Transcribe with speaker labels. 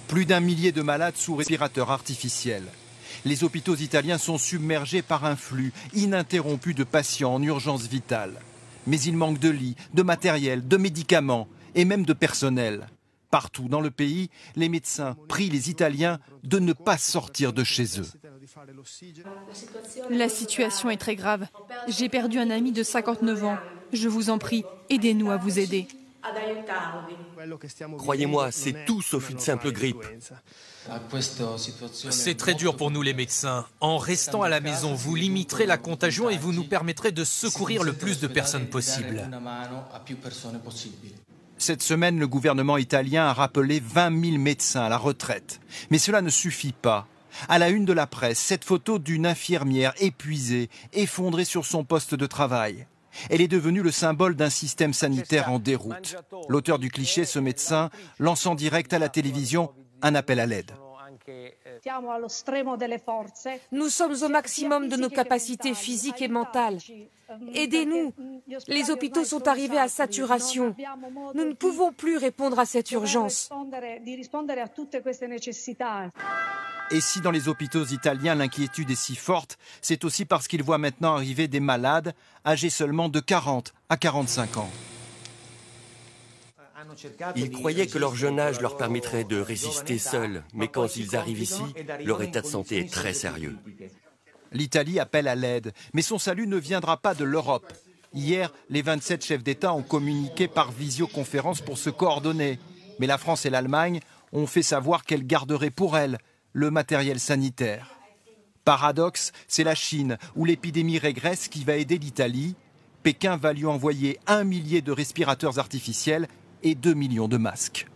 Speaker 1: Plus d'1 millier de malades sous respirateur artificiel. Les hôpitaux italiens sont submergés par un flux ininterrompu de patients en urgence vitale. Mais il manque de lits, de matériel, de médicaments et même de personnel. Partout dans le pays, les médecins prient les Italiens de ne pas sortir de chez eux.
Speaker 2: La situation est très grave. J'ai perdu un ami de 59 ans. Je vous en prie, aidez-nous à vous aider.
Speaker 3: Croyez-moi, c'est tout sauf une simple grippe.
Speaker 4: C'est très dur pour nous les médecins. En restant à la maison, vous limiterez la contagion et vous nous permettrez de secourir le plus de personnes possible.
Speaker 1: Cette semaine, le gouvernement italien a rappelé 20 000 médecins à la retraite. Mais cela ne suffit pas. À la une de la presse, cette photo d'une infirmière épuisée, effondrée sur son poste de travail. Elle est devenue le symbole d'un système sanitaire en déroute. L'auteur du cliché, ce médecin, lance en direct à la télévision un appel à l'aide.
Speaker 5: Nous sommes au maximum de nos capacités physiques et mentales. Aidez-nous. Les hôpitaux sont arrivés à saturation. Nous ne pouvons plus répondre à cette urgence.
Speaker 1: Et si dans les hôpitaux italiens l'inquiétude est si forte, c'est aussi parce qu'ils voient maintenant arriver des malades âgés seulement de 40 à 45 ans.
Speaker 3: Ils croyaient que leur jeune âge leur permettrait de résister seuls, mais quand ils arrivent ici, leur état de santé est très sérieux.
Speaker 1: L'Italie appelle à l'aide, mais son salut ne viendra pas de l'Europe. Hier, les 27 chefs d'État ont communiqué par visioconférence pour se coordonner. Mais la France et l'Allemagne ont fait savoir qu'elles garderaient pour elles le matériel sanitaire. Paradoxe, c'est la Chine, où l'épidémie régresse, qui va aider l'Italie. Pékin va lui envoyer 1 millier de respirateurs artificiels et 2 millions de masques.